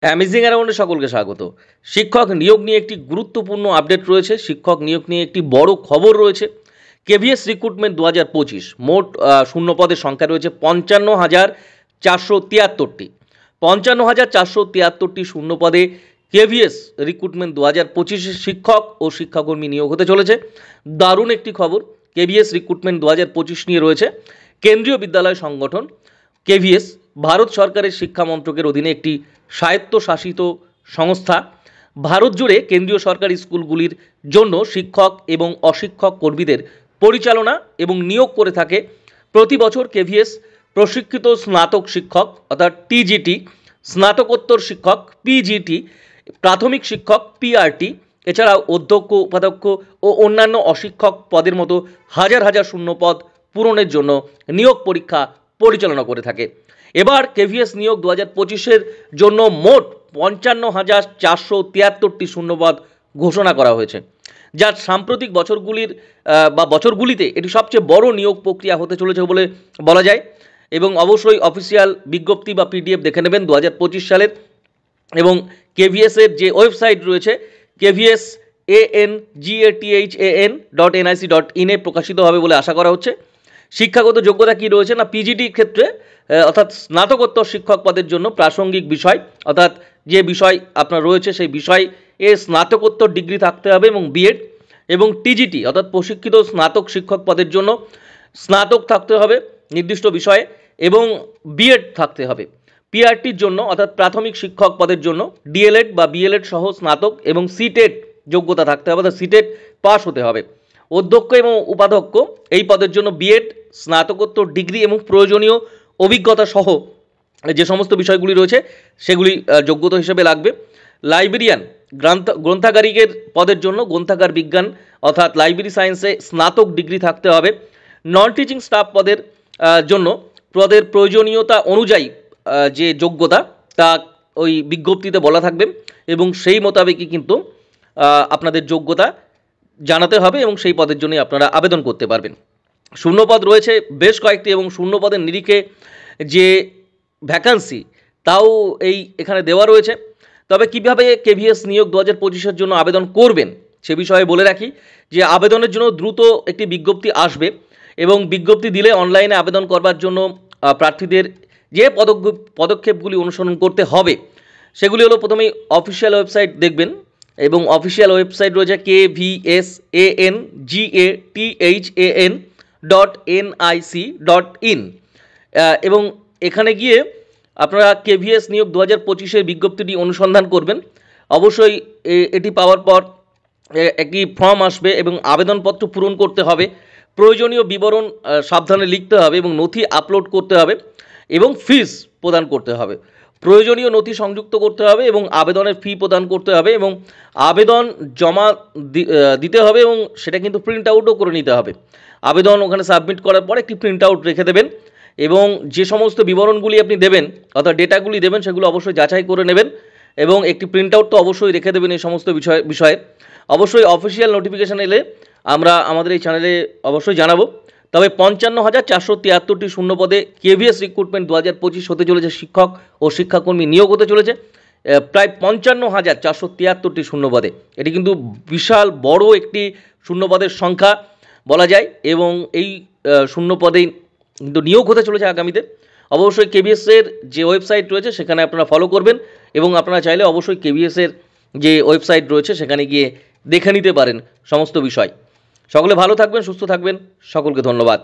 Amazing অ্যারাউন্ডে সকলকে স্বাগত। শিক্ষক নিয়োগ নিয়ে একটি গুরুত্বপূর্ণ আপডেট রয়েছে। শিক্ষক নিয়োগ নিয়ে একটি বড় খবর রয়েছে। কেভিএস রিক্রুটমেন্ট 2025 মোট শূন্য পদের সংখ্যা রয়েছে 55,473টি। 55,473টি শূন্য পদে কেভিএস রিক্রুটমেন্ট 2025 শিক্ষক ও শিক্ষাকর্মী নিয়োগ হতে চলেছে। দারুণ একটি খবর। কেভিএস রিক্রুটমেন্ট 2025 নিয়ে রয়েছে। কেন্দ্রীয় বিদ্যালয় সংগঠন কেভিএস ভারত সরকারের শিক্ষা মন্ত্রকের অধীনে একটি স্বায়ত্তশাসিত সংস্থা। ভারত জুড়ে কেন্দ্রীয় সরকারি স্কুলগুলির জন্য শিক্ষক এবং অশিক্ষক কর্মীদের পরিচালনা এবং নিয়োগ করে থাকে। প্রতি বছর কেভিএস প্রশিক্ষিত স্নাতক শিক্ষক অর্থাৎ টিজিটি, স্নাতকোত্তর শিক্ষক পিজিটি, প্রাথমিক শিক্ষক পিআরটি, এছাড়াও অধ্যক্ষ, উপাধ্যক্ষ ও অন্যান্য অশিক্ষক পদের মতো হাজার হাজার শূন্য পদ পূরণের জন্য নিয়োগ পরীক্ষা পরিচালনা করে থাকে। এবার কেভিএস নিয়োগ 2025-এর জন্য মোট 55,473টি শূন্যপদ ঘোষণা করা হয়েছে, যা সাম্প্রতিক বছরগুলিতে এটি সবচেয়ে বড় নিয়োগ প্রক্রিয়া হতে চলেছে বলে বলা যায়। এবং অবশ্যই অফিসিয়াল বিজ্ঞপ্তি বা পিডিএফ দেখে নেবেন 2025 সালের। এবং কেভিএসের যে ওয়েবসাইট রয়েছে kvsanghathan.nic.in প্রকাশিত হবে বলে আশা করা হচ্ছে। শিক্ষাগত যোগ্যতা কি রয়েছে না, পিজিটির ক্ষেত্রে অর্থাৎ স্নাতকোত্তর শিক্ষক পদের জন্য প্রাসঙ্গিক বিষয় অর্থাৎ যে বিষয় আপনার রয়েছে সেই বিষয় স্নাতকোত্তর ডিগ্রি থাকতে হবে এবং বিএড। এবং টিজিটি অর্থাৎ প্রশিক্ষিত স্নাতক শিক্ষক পদের জন্য স্নাতক থাকতে হবে নির্দিষ্ট বিষয়ে এবং বিএড থাকতে হবে। পিআরটির জন্য অর্থাৎ প্রাথমিক শিক্ষক পদের জন্য ডিএলএড বা বিএলএড সহ স্নাতক এবং সিটেট যোগ্যতা থাকতে হবে, অর্থাৎ সিটেট পাস হতে হবে। অধ্যক্ষ এবং উপাধ্যক্ষ এই পদের জন্য বিএড, স্নাতকোত্তর ডিগ্রি এবং প্রয়োজনীয় অভিজ্ঞতা সহ যে সমস্ত বিষয়গুলি রয়েছে সেগুলি যোগ্যতা হিসেবে লাগবে। লাইব্রেরিয়ান গ্রন্থাগারিকের পদের জন্য গ্রন্থাগার বিজ্ঞান অর্থাৎ লাইব্রেরি সায়েন্সে স্নাতক ডিগ্রি থাকতে হবে। নন টিচিং স্টাফ পদের জন্য পদের প্রয়োজনীয়তা অনুযায়ী যে যোগ্যতা তা ওই বিজ্ঞপ্তিতে বলা থাকবে এবং সেই মোতাবেকই কিন্তু আপনাদের যোগ্যতা জানাতে হবে এবং সেই পদের জন্যই আপনারা আবেদন করতে পারবেন। শূন্যপদ রয়েছে বেশ কয়েকটি এবং শূন্যপদের নিরিখে যে ভ্যাকান্সি তাও এখানে দেওয়া রয়েছে। তবে কিভাবে কেভিএস নিয়োগ 2025-এর জন্য আবেদন করবেন সে বিষয়ে বলে রাখি যে আবেদনের জন্য দ্রুত একটি বিজ্ঞপ্তি আসবে এবং বিজ্ঞপ্তি দিলে অনলাইনে আবেদন করবার জন্য প্রার্থীদের যে পদক্ষেপগুলি অনুসরণ করতে হবে সেগুলি হলো, প্রথমেই অফিসিয়াল ওয়েবসাইট দেখবেন এবং অফিসিয়াল ওয়েবসাইট রয়েছে kvsanghathan.nic.in এবং এখানে গিয়ে আপনারা কেভিএস নিয়োগ 2025-এর বিজ্ঞপ্তিটি অনুসন্ধান করবেন। অবশ্যই এটি পাওয়ার পর একটি ফর্ম আসবে এবং আবেদনপত্র পূরণ করতে হবে। প্রয়োজনীয় বিবরণ সাবধানে লিখতে হবে এবং নথি আপলোড করতে হবে এবং ফিস প্রদান করতে হবে। প্রয়োজনীয় নথি সংযুক্ত করতে হবে এবং আবেদনের ফি প্রদান করতে হবে এবং আবেদন জমা দিতে হবে এবং সেটা কিন্তু প্রিন্ট আউটও করে নিতে হবে। আবেদন ওখানে সাবমিট করার পর একটি প্রিন্ট আউট রেখে দেবেন এবং যে সমস্ত বিবরণগুলি আপনি দেবেন অর্থাৎ ডেটাগুলি দেবেন সেগুলো অবশ্যই যাচাই করে নেবেন এবং একটি প্রিন্ট আউট তো অবশ্যই রেখে দেবেন এই সমস্ত বিষয়ে। অবশ্যই অফিসিয়াল নোটিফিকেশান এলে আমরা আমাদের এই চ্যানেলে অবশ্যই জানাবো। তবে 55,473টি শূন্য পদে কেভিএস রিক্রুটমেন্ট 2025 হতে চলেছে শিক্ষক ও শিক্ষাকর্মী নিয়োগ হতে চলেছে প্রায় 55,473টি শূন্য পদে। এটি কিন্তু বিশাল বড় একটি শূন্য পদের সংখ্যা বলা যায় এবং এই শূন্য পদেই কিন্তু নিয়োগ হতে চলেছে আগামীতে। অবশ্যই কেভিএসের যে ওয়েবসাইট রয়েছে সেখানে আপনারা ফলো করবেন এবং আপনারা চাইলে অবশ্যই কেভিএসের যে ওয়েবসাইট রয়েছে সেখানে গিয়ে দেখে নিতে পারেন সমস্ত বিষয়। সকলে ভালো থাকবেন, সুস্থ থাকবেন, সকলকে ধন্যবাদ।